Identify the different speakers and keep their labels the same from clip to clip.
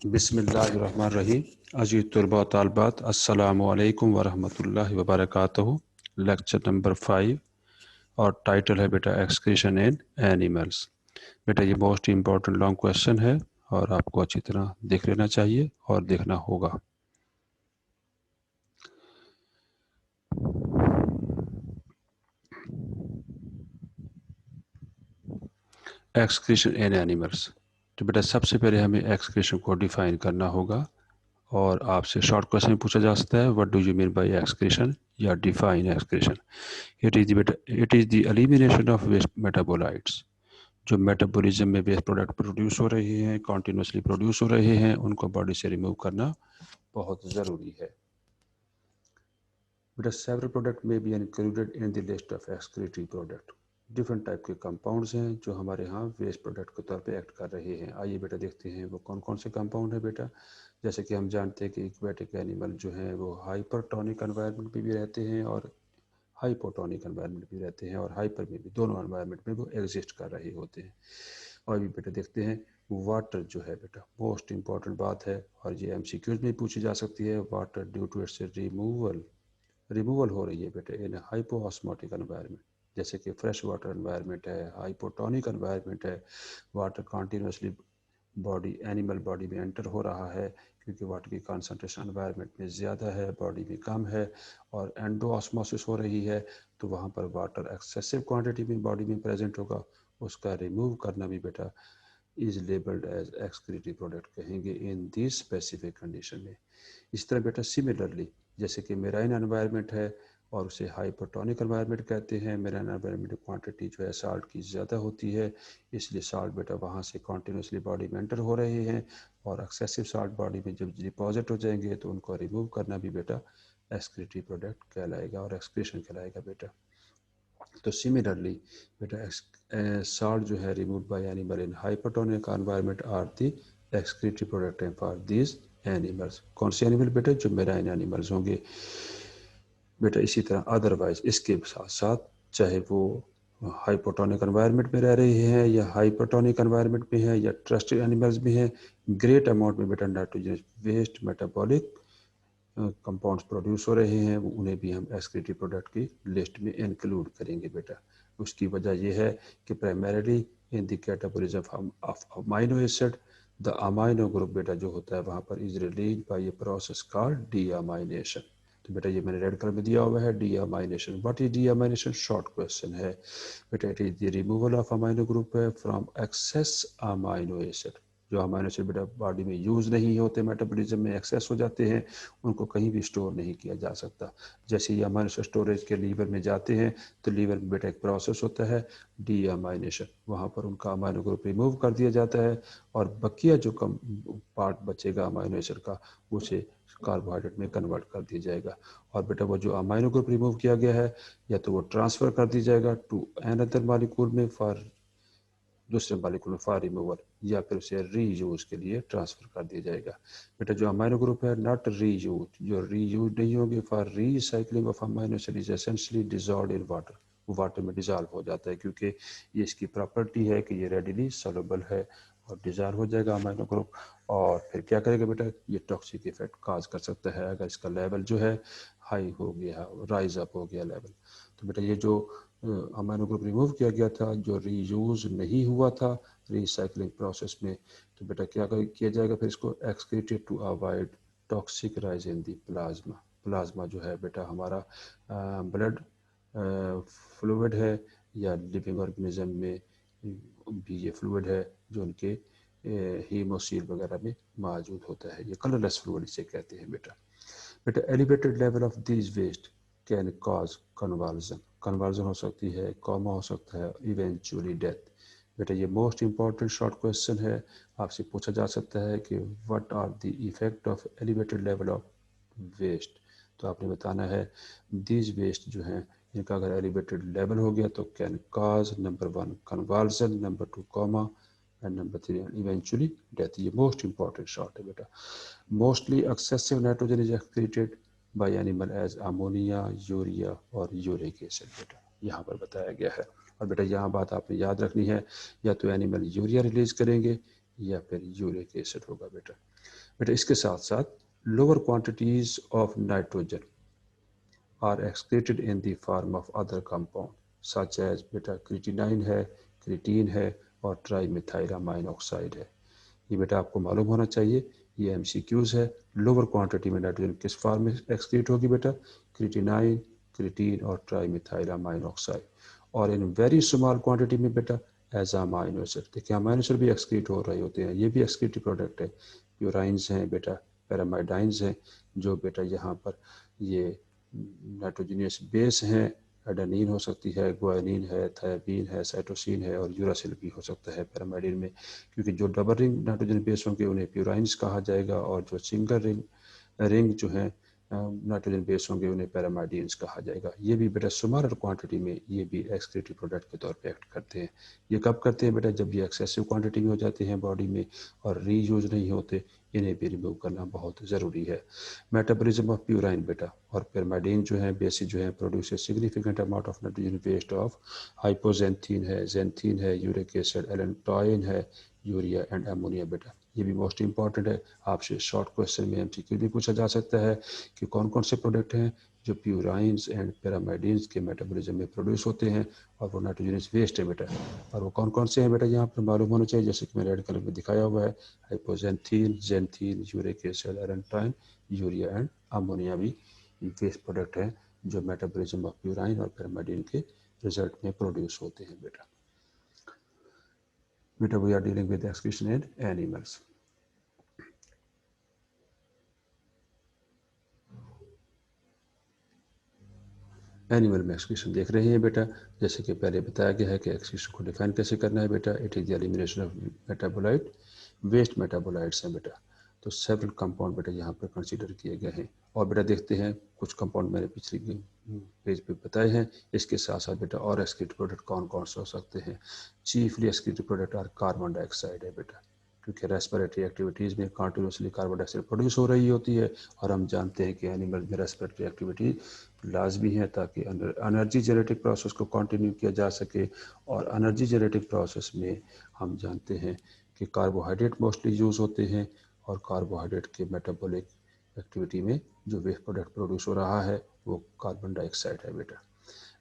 Speaker 1: बिस्मिल्लाहिर्रहमानिर्रहीम। अज़ीज़ तलबा व तालिबात, अस्सलामु अलैकुम वरहमतुल्लाहि वबरकातुहू। लेक्चर नंबर 5 और टाइटल है बेटा एक्सक्रीशन इन एनिमल्स। बेटा ये मोस्ट इम्पॉर्टेंट लॉन्ग क्वेश्चन है और आपको अच्छी तरह देख लेना चाहिए और देखना होगा। एक्सक्रीशन इन एनिमल्स, तो बेटा सबसे पहले हमें एक्सक्रीशन को डिफ़ाइन करना होगा और आपसे शॉर्ट क्वेश्चन पूछा जा सकता है, what do you mean by excretion या define excretion. It is the elimination of waste metabolites. जो मेटाबॉलिज्म में वेस्ट प्रोडक्ट प्रोड्यूस हो रहे हैं, कॉन्टीन्यूसली प्रोड्यूस हो रहे हैं, उनको बॉडी से रिमूव करना बहुत ज़रूरी है। बेटा सेवरल प्रोडक्ट में be included in the list of excretory product. Different type के कंपाउंड्स हैं जो हमारे यहाँ वेस्ट प्रोडक्ट के तौर पे एक्ट कर रहे हैं। आइए बेटा देखते हैं वो कौन कौन से कंपाउंड है बेटा। जैसे कि हम जानते हैं कि एक्वेटिक एनिमल जो हैं वो हाइपरटोनिक एनवायरनमेंट में भी रहते हैं और हाइपोटोनिक एनवायरनमेंट भी रहते हैं और हाइपर में भी, दोनों एनवायरनमेंट में वो एग्जिस्ट कर रहे होते हैं। और भी बेटा देखते हैं वाटर जो है बेटा मोस्ट इंपॉर्टेंट बात है और ये एमसीक्यूज में पूछी जा सकती है। Water due to its removal हो रही है बेटे इन हाइपोऑस्मोटिक एनवायरनमेंट। जैसे कि फ्रेश वाटर एनवायरनमेंट है, हाइपोटोनिक एनवायरनमेंट है, water continuously body animal body में एंटर हो रहा है क्योंकि वाटर की कॉन्सेंट्रेशन एनवायरनमेंट में ज़्यादा है, बॉडी में कम है और एंडोऑस्मोसिस हो रही है, तो वहाँ पर वाटर एक्सेसिव क्वांटिटी में बॉडी में प्रेजेंट होगा। उसका रिमूव करना भी बेटा is labelled as excretory product कहेंगे इन दिस स्पेसिफिक कंडीशन में। इस तरह बेटा सिमिलरली जैसे कि मेराइन एनवायरनमेंट है और उसे हाइपोटोनिक एनवायरनमेंट कहते हैं। मेराइन एनवायरनमेंट में क्वांटिटी जो है साल्ट की ज़्यादा होती है, इसलिए साल्ट बेटा वहाँ से कॉन्टीन्यूसली बॉडी में एंटर हो रहे हैं और एक्सेसिव साल्ट बॉडी में जब डिपॉजिट हो जाएंगे तो उनको रिमूव करना भी बेटा एक्सक्रीटरी प्रोडक्ट कहलाएगा और एक्सक्रीशन कहलाएगा बेटा। तो सिमिलरली बेटा साल्ट जो है remove by animal in hypotonic environment are the excretory product for this animals. कौन से एनिमल बेटा? जो मेराइन एनिमल्स होंगे बेटा। इसी तरह अदरवाइज इसके साथ साथ चाहे वो हाइपोटोनिक एनवायरनमेंट में रह रहे हैं या हाइपोटोनिक एनवायरनमेंट में है या ट्रस्टेड एनिमल्स भी हैं, ग्रेट अमाउंट में बेटा nitrogen waste metabolic compounds produce हो रहे हैं, उन्हें भी हम एक्सक्रीटरी प्रोडक्ट की लिस्ट में इंक्लूड करेंगे बेटा। उसकी वजह यह है कि primarily in the catabolism of amino acid, the amino group बेटा जो होता है वहाँ पर is release by a process called deamination. तो बेटा ये मैंने रेड कलर में दिया हुआ है deamination. What is deamination? Short question है बेटा। It is the removal of amino group है फ्रॉम एक्सेस अमाइनो एसिड। जो अमाइनो एसिड बेटा बॉडी में यूज़ नहीं होते, मेटाबॉलिज्म में एक्सेस हो जाते हैं, उनको कहीं भी स्टोर नहीं किया जा सकता। जैसे ही अमाइनो एसिड स्टोरेज के लीवर में जाते हैं तो लीवर में बेटा एक प्रोसेस होता है डीअमाइनेशन, वहाँ पर उनका अमाइनो ग्रुप रिमूव कर दिया जाता है और बकिया जो कम पार्ट बचेगा अमाइनो एसिड का उसे कार्बोहाइड्रेट में कन्वर्ट कर दिया जाएगा। और बेटा वो जो अमाइनो ग्रुप रिमूव किया गया है या तो वो ट्रांसफ़र कर दिया जाएगा टू अनदर मॉलिक्यूल में फॉर दूसरे मॉलिक्यूल में फॉर रिमूवल, या फिर उसे रीयूज के लिए ट्रांसफ़र कर दिया जाएगा। बेटा जो अमाइनो ग्रुप है नॉट रीयूज, जो रीयूज नहीं होंगे for recycling of amino acid is essentially dissolved in water. वो वाटर में डिजॉल्व हो जाता है क्योंकि ये इसकी प्रॉपर्टी है कि ये रेडिली सॉल्युबल है और डिजॉल्व हो जाएगा अमाइनो ग्रुप। और फिर क्या करेगा बेटा? ये टॉक्सिक इफेक्ट काज कर सकता है अगर इसका लेवल जो है हाई हो गया, राइज अप हो गया लेवल। तो बेटा ये जो अमाइनो ग्रुप रिमूव किया गया था जो रीयूज नहीं हुआ था रिसाइकलिंग प्रोसेस में, तो बेटा क्या किया जाएगा फिर इसको excreted to avoid toxic rise in the plasma. Plasma जो है बेटा हमारा ब्लड फ्लूइड है या लिविंग ऑर्गेनिज्म में भी ये फ्लूइड है जो उनके हीमोसील वगैरह में मौजूद होता है। ये कलरलेस फ्लूइड इसे कहते हैं बेटा। बेटा elevated level of this waste can cause conversion. Conversion हो सकती है, कॉमा हो सकता है, इवेंचुअली डेथ। बेटा ये मोस्ट इंपॉर्टेंट शॉर्ट क्वेश्चन है, आपसे पूछा जा सकता है कि what are the effect of elevated level of waste. तो आपने बताना है दीज वेस्ट जो हैं इनका अगर एलिवेटेड लेवल हो गया तो can cause number 1 conversion, number 2 comma and number 3 eventually death. ये मोस्ट इंपॉर्टेंट शॉर्ट है बेटा। Mostly excessive nitrogen is excreted by animal as ammonia, urea और यूरिक एसिड बेटा यहाँ पर बताया गया है। और बेटा यहाँ बात आपने याद रखनी है, या तो एनिमल यूरिया रिलीज करेंगे या फिर यूरिक एसिड होगा बेटा। बेटा इसके साथ साथ lower quantities of nitrogen are excreted in the form of other compound such as बेटा क्रिटिनाइन है, क्रिटीन है और ट्राईमिथाइलामाइन ऑक्साइड है। ये बेटा आपको मालूम होना चाहिए, ये एमसीक्यूज है। लोअर क्वांटिटी में नाइट्रोजन किस फॉर्म में एक्सक्रीट होगी बेटा? क्रिटिनाइन, क्रिटीन और ट्राईमिथाइलामाइन ऑक्साइड। और इन वेरी स्मॉल क्वांटिटी में बेटा एज अमाइनो एसिड। देखिए अमाइनो एसिड भी एक्सक्रीट हो रहे होते हैं, ये भी एक्सक्रीटिव प्रोडक्ट है। प्यूराइंस हैं बेटा, पैरामाइडाइंस हैं, जो बेटा यहाँ पर ये नाइट्रोजनियस बेस हैं। एडेनिन हो सकती है, ग्वानिन है, थायमीन है, साइटोसिन है और यूरासिल भी हो सकता है पैरामाइडिन में। क्योंकि जो डबल रिंग नाइट्रोजन बेस होंगे उन्हें प्यूराइंस कहा जाएगा और जो सिंगल रिंग जो है नाइट्रोजन बेस होंगे उन्हें पैरामाइडियंस कहा जाएगा। ये भी बेटा स्मॉलर क्वांटिटी में ये भी एक्सक्रीटिव प्रोडक्ट के तौर पे एक्ट करते हैं। ये कब करते हैं बेटा? जब ये एक्सेसिव क्वांटिटी में हो जाते हैं बॉडी में और रीयूज नहीं होते, इन्हें भी रिमूव करना बहुत ज़रूरी है। मेटाबॉलिज्म ऑफ प्यूराइन बेटा और पैरामाइडिन जो है बेसिस जो है produce a significant amount of nitrogen waste of hypoxanthine है, जेंथीन है, यूरिक एसिड, एलेंटोइन है, यूरिया एंड अमोनिया बेटा। ये भी मोस्ट इंपॉर्टेंट है, आपसे शॉर्ट क्वेश्चन में एमसीक्यू भी पूछा जा सकता है कि कौन कौन से प्रोडक्ट हैं जो प्यूराइंस एंड पैरामाइडिन्स के मेटाबॉलिज्म में प्रोड्यूस होते हैं और वो नाइट्रोजनस वेस्ट है बेटा। और वो कौन कौन से हैं बेटा यहाँ पर मालूम होना चाहिए, जैसे कि मैंने रेड कलर में दिखाया हुआ है। Hypoxanthine, xanthine, uric acid, allantoin, urea and ammonia भी वेस्ट प्रोडक्ट हैं जो मेटाबॉलिज्म ऑफ प्यूराइन और पैरामाइडिन के रिजल्ट में प्रोड्यूस होते हैं बेटा। बेटा we are dealing with excretion in animals. Animal में एक्सक्रीशन देख रहे हैं बेटा। जैसे कि पहले बताया गया है कि एक्सक्रीशन को डिफाइन कैसे करना है बेटा। It is the elimination of metabolite, waste metabolites हैं बेटा। तो सेवरल कंपाउंड बेटा यहाँ पर कंसीडर किए गए हैं। और बेटा देखते हैं कुछ कंपाउंड मैंने पिछली पेज पे बताए हैं। इसके साथ साथ बेटा और एक्सक्रीटिव प्रोडक्ट कौन कौन से हो सकते हैं। Chiefly excretive product are carbon dioxide है बेटा, क्योंकि रेस्पिरेटरी एक्टिविटीज़ में कंटिन्यूसली कार्बन डाइऑक्साइड प्रोड्यूस हो रही होती है और हम जानते हैं कि एनिमल में रेस्पिरेटरी एक्टिविटी लाजमी है ताकि एनर्जी जेनेटिक प्रोसेस को कंटिन्यू किया जा सके। और एनर्जी जेनेटिक प्रोसेस में हम जानते हैं कि कार्बोहाइड्रेट मोस्टली यूज़ होते हैं और कार्बोहाइड्रेट के मेटाबॉलिक एक्टिविटी में जो वेस्ट प्रोडक्ट प्रोड्यूस हो रहा है वो कार्बन डाइऑक्साइड है बेटा।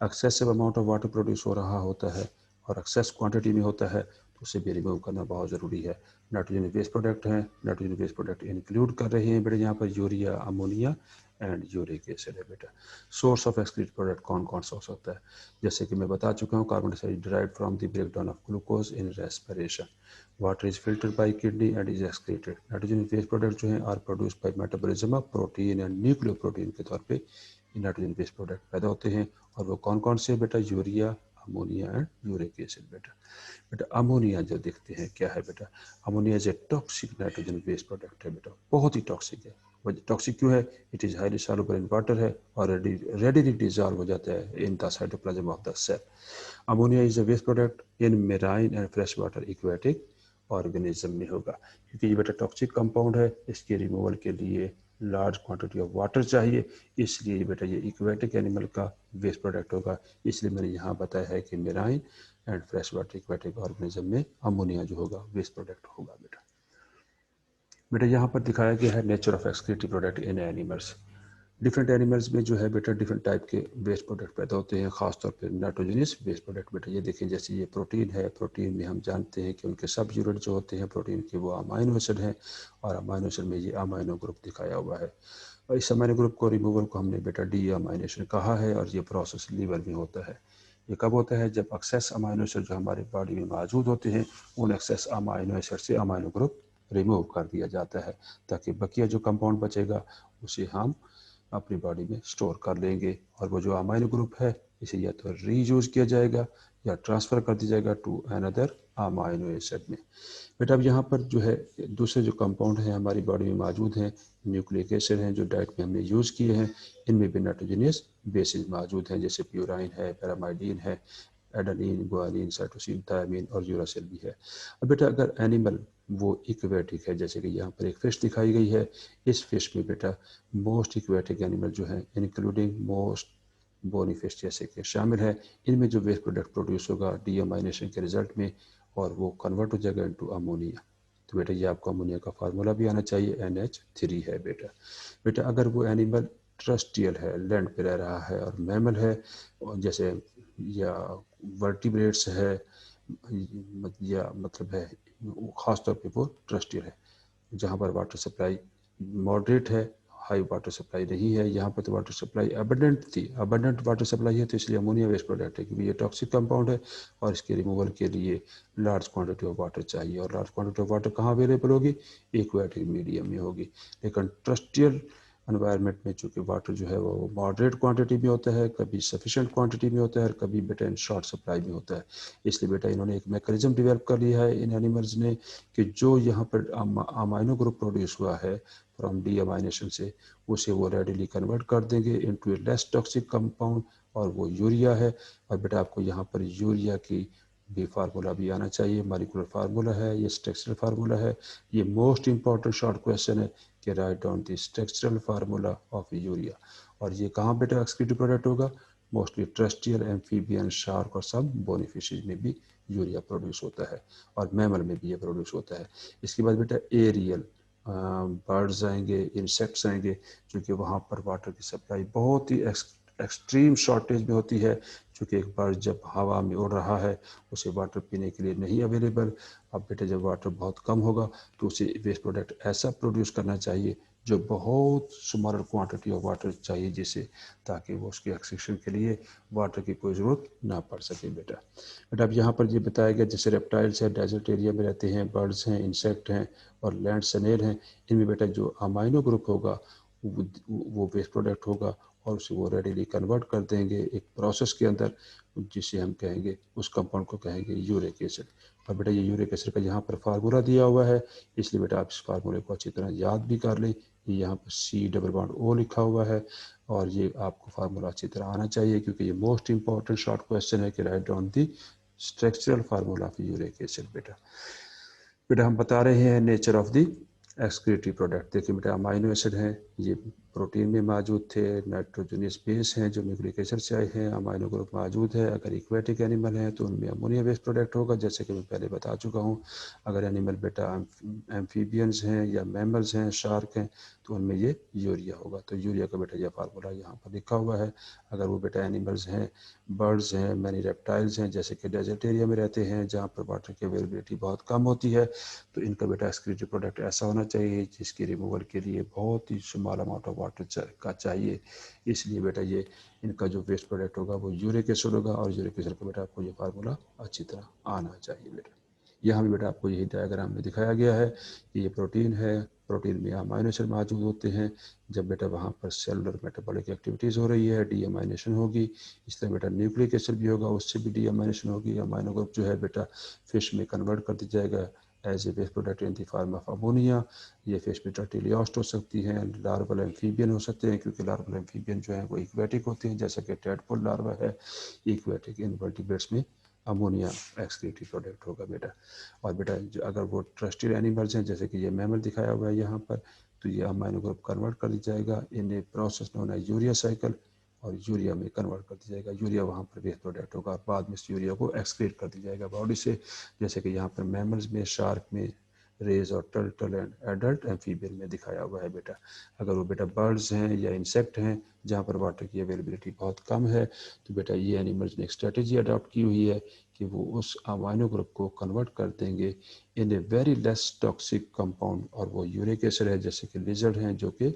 Speaker 1: Excessive amount of water produce हो रहा होता है और एक्सेस क्वांटिटी में होता है तो उसे भी रिमूव करना बहुत ज़रूरी है। नाइट्रोजन वेस्ट प्रोडक्ट हैं, नाइट्रोजन वेस्ट प्रोडक्ट इंक्लूड कर रहे हैं बेटा यहाँ पर urea, ammonia and uric acid है बेटा। सोर्स ऑफ एक्सक्रीट प्रोडक्ट कौन कौन सा हो सकता है, जैसे कि मैं बता चुका हूँ carbon dioxide derived from the breakdown of glucose in respiration. Water is filtered by kidney and is excreted. Nitrogen waste product जो है are produced by metabolism of protein and nucleoprotein के तौर पे नाइट्रोजन बेस्ड प्रोडक्ट पैदा होते हैं। और वो कौन कौन से बेटा? Urea, ammonia and uric acid बेटा। बेटा अमोनिया जो देखते हैं क्या है बेटा? Ammonia is a toxic nitrogen based product है बेटा, बहुत ही टॉक्सिक है। वह टॉक्सिक क्यों है? It is highly soluble in water है और रेडिली डिजॉल्व हो जाता है in the cytoplasm of the cell. Ammonia is a waste product in marine and fresh water aquatic organism में होगा। क्योंकि ये बेटा टॉक्सिक कंपाउंड है, इसके रिमूवल के लिए लार्ज क्वांटिटी ऑफ वाटर चाहिए, इसलिए बेटा ये इक्वेटिक एनिमल का वेस्ट प्रोडक्ट होगा। इसलिए मैंने यहाँ बताया है कि marine and fresh water aquatic organism में अमोनिया जो होगा वेस्ट प्रोडक्ट होगा बेटा। बेटा यहाँ पर दिखाया गया है nature of excretive product in animals. Different animals में जो है बेटा डिफरेंट टाइप के वेस्ट प्रोडक्ट पैदा होते हैं, खासतौर पर नाइट्रोजनियस वेस्ट प्रोडक्ट बेटा। ये देखें जैसे ये प्रोटीन है, प्रोटीन में हम जानते हैं कि उनके सब यूनिट जो होते हैं प्रोटीन के वो अमाइनो एसिड हैं और अमाइनो एसिड में ये अमाइनो ग्रुप दिखाया हुआ है। और इस अमाइनो ग्रुप को रिमूवल को हमने बेटा डी अमाइनेशन कहा है और ये प्रोसेस लीवर में होता है। ये कब होता है? जब एक्सेस अमाइनो एसिड जो हमारे बॉडी में मौजूद होते हैं उन एक्सेस अमाइनो एसिड से अमाइनो ग्रुप रिमूव कर दिया जाता है ताकि बकिया जो कंपाउंड बचेगा उसे हम अपनी बॉडी में स्टोर कर लेंगे। और वो जो अमाइनो ग्रुप है इसे या तो रीयूज किया जाएगा या ट्रांसफ़र कर दिया जाएगा टू अनदर अमाइनो एसिड में। बेटा अब यहाँ पर जो है दूसरे जो कंपाउंड हैं हमारी बॉडी में मौजूद हैं, न्यूक्लिक एसिड हैं जो डाइट में हमने यूज़ किए हैं, इनमें भी नाइट्रोजनियस बेसिस मौजूद हैं जैसे प्यूराइन है, पैरामाइडिन है, एडेनिन, ग्वानिन, साइटोसिन, थायमीन और यूरासिल भी है। अब बेटा अगर एनिमल वो इक्वेटिक है, जैसे कि यहाँ पर एक फिश दिखाई गई है, इस फिश में बेटा मोस्ट इक्वेटिक एनिमल जो है इंक्लूडिंग मोस्ट बोनी फिश जैसे कि शामिल है, इनमें जो वेस्ट प्रोडक्ट प्रोड्यूस होगा डीअमाइनेशन के रिजल्ट में और वो कन्वर्ट हो जाएगा इनटू अमोनिया। तो बेटा ये आपको अमोनिया का फार्मूला भी आना चाहिए, NH3 है बेटा। बेटा अगर वो एनिमल ट्रस्टियल है, लैंड पे रह रहा है और मैमल है, और जैसे या वर्टिब्रेट्स है, या मतलब है ख़ास तौर पे वो ट्रस्टियल है, जहाँ पर वाटर सप्लाई मॉडरेट है, हाई वाटर सप्लाई नहीं है। यहाँ पर तो वाटर सप्लाई अबंडेंट थी, अबंडेंट वाटर सप्लाई है, तो इसलिए अमोनिया वेस्ट प्रोडक्ट है, क्योंकि ये टॉक्सिक कंपाउंड है और इसके रिमूवल के लिए लार्ज क्वांटिटी ऑफ वाटर चाहिए। और लार्ज क्वांटिटी ऑफ वाटर कहाँ अवेलेबल होगी? एक्वेटिक मीडियम में होगी। लेकिन ट्रस्टियल एनवायरनमेंट में चूँकि वाटर जो है वो मॉडरेट क्वांटिटी में होता है, कभी सफिशेंट क्वांटिटी में होता है और कभी बेटा इन शॉर्ट सप्लाई में होता है। इसलिए बेटा इन्होंने एक मैकेनिज्म डेवलप कर लिया है इन एनिमल्स ने कि जो यहाँ पर अमाइनो ग्रुप प्रोड्यूस हुआ है फ्रॉम डीअमाइनेशन से, उसे वो रेडिली कन्वर्ट कर देंगे इनटू ए लेस टॉक्सिक कंपाउंड, और वो यूरिया है। और बेटा आपको यहाँ पर यूरिया की भी फार्मूला भी आना चाहिए, मॉलिक्यूलर फार्मूला है, ये स्ट्रक्चरल फार्मूला है। ये मोस्ट इंपॉर्टेंट शॉर्ट क्वेश्चन है कि write down the structural formula of urea. और ये कहाँ बेटा एक्सक्रीटिव प्रोडक्ट होगा? मोस्टली ट्रस्टियल, एम्फीबियन, शार्क और सब बोनीफिशियज में भी यूरिया प्रोड्यूस होता है, और मैमल में भी ये प्रोड्यूस होता है। इसके बाद बेटा एरियल बर्ड्स आएंगे, इंसेक्ट्स आएंगे, क्योंकि वहाँ पर वाटर की सप्लाई बहुत ही एक्सट्रीम शॉर्टेज में होती है, क्योंकि एक बर्ड जब हवा में उड़ रहा है उसे वाटर पीने के लिए नहीं अवेलेबल। अब बेटे जब वाटर बहुत कम होगा तो उसे वेस्ट प्रोडक्ट ऐसा प्रोड्यूस करना चाहिए जो बहुत स्मॉलर क्वांटिटी ऑफ वाटर चाहिए जिसे, ताकि वो उसके एक्सट्रैक्शन के लिए वाटर की कोई ज़रूरत ना पड़ सके बेटा। बट अब यहाँ पर ये बताया गया जैसे रेप्टाइल्स हैं, डेजर्ट एरिया में रहते हैं, बर्ड्स हैं, इंसेक्ट हैं और लैंड स्नेल हैं, इनमें बेटा जो अमाइनो ग्रुप होगा वो वेस्ट प्रोडक्ट होगा और उसे वो रेडिली कन्वर्ट कर देंगे एक प्रोसेस के अंदर, जिसे हम कहेंगे, उस कंपाउंड को कहेंगे यूरिक एसिड। और बेटा ये यूरिक एसिड का यहाँ पर फार्मूला दिया हुआ है, इसलिए बेटा आप इस फार्मूले को अच्छी तरह याद भी कर लें। ये यहाँ पर C+O लिखा हुआ है और ये आपको फार्मूला अच्छी तरह आना चाहिए, क्योंकि ये मोस्ट इंपॉर्टेंट शॉर्ट क्वेश्चन है कि write down the structural formula of uric acid. बेटा बेटा हम बता रहे हैं nature of the excretory product. देखिए बेटा अमाइनो एसिड हैं, ये प्रोटीन में मौजूद थे, नाइट्रोजनियस बेस हैं जो न्यूक्लिक एसिड से आए हैं, अमाइनो ग्रुप मौजूद है। अगर इक्वेटिक एनिमल है तो उनमें अमोनिया बेस्ड प्रोडक्ट होगा, जैसे कि मैं पहले बता चुका हूँ। अगर एनिमल बेटा एम्फीबियंस हैं या मैमल्स हैं, शार्क हैं, तो उनमें ये यूरिया होगा। तो यूरिया का बेटा यह फार्मूला यहाँ पर लिखा हुआ है। अगर वो बेटा एनिमल्स हैं, बर्ड्स हैं, मैनी रेप्टाइल्स हैं, जैसे कि डेजर्ट एरिया में रहते हैं जहाँ पर वाटर की अवेलेबिलिटी बहुत कम होती है, तो इनका बेटा एक्सक्रीटरी प्रोडक्ट ऐसा होना चाहिए जिसके रिमूवल के लिए बहुत ही स्मॉल अमाउंट ऑफ वाटर का चाहिए। इसलिए बेटा ये इनका जो वेस्ट प्रोडक्ट होगा वो यूरिक एसिड होगा, और यूरिक एसिड का बेटा आपको ये फार्मूला अच्छी तरह आना चाहिए बेटा। यहाँ भी बेटा आपको यही डायग्राम में दिखाया गया है कि ये प्रोटीन है, प्रोटीन में अमाइनो एसिड मौजूद होते हैं। जब बेटा वहाँ पर सेलुलर मेटाबॉलिक एक्टिविटीज़ हो रही है, डीअमाइनेशन होगी। इस तरह बेटा न्यूक्लिक एसिड भी होगा, उससे भी डीअमाइनेशन होगी। अमाइनो ग्रुप जो है बेटा फिश में कन्वर्ट कर दिया जाएगा as a waste product in the form of ammonia. ये फिश बेटा टेलियोस्ट हो सकती हैं, लार्वल एम्फीबियन हो सकते हैं, क्योंकि लार्वल एम्फीबियन जो है वो इक्वेटिक होते हैं, जैसा कि टेडपोल लार्वा है इक्वेटिक। इनवर्टिब्रेट्स में अमोनिया एक्सक्रीटरी प्रोडक्ट होगा बेटा। और बेटा जो अगर वो ट्रस्टेड एनिमल्स हैं, जैसे कि ये मैमल दिखाया हुआ है यहाँ पर, तो ये अमाइनो ग्रुप कन्वर्ट कर दिया जाएगा in a process known as urea cycle, और यूरिया में कन्वर्ट कर दिया जाएगा। यूरिया वहाँ पर वेस्ट प्रोडक्ट होगा, बाद में इस यूरिया को एक्सक्रीट कर दिया जाएगा बॉडी से, जैसे कि यहाँ पर मैमल्स में, शार्क में, रेज और टर्टल एंड एडल्ट एम्फीबियन में दिखाया हुआ है बेटा। अगर वो बेटा बर्ड्स हैं या इंसेक्ट हैं जहाँ पर वाटर की अवेलेबिलिटी बहुत कम है, तो बेटा ये एनिमल्स ने एक स्ट्रेटेजी अडॉप्ट की हुई है कि वो उस अमाइनो ग्रुप को कन्वर्ट कर देंगे in a very less toxic compound, और वो यूरिक एसिड है, जैसे कि लिजर्ड हैं जो कि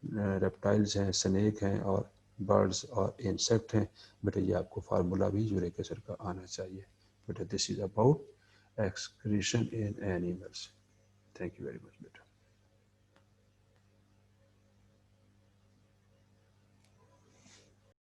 Speaker 1: रेप्टाइल्स हैं, स्नेक हैं और बर्ड्स और इंसेक्ट हैं। बेटा ये आपको फार्मूला भी यूरिक एसिड का आना चाहिए बेटा। This is about excretion in animals. Thank you very much, beta.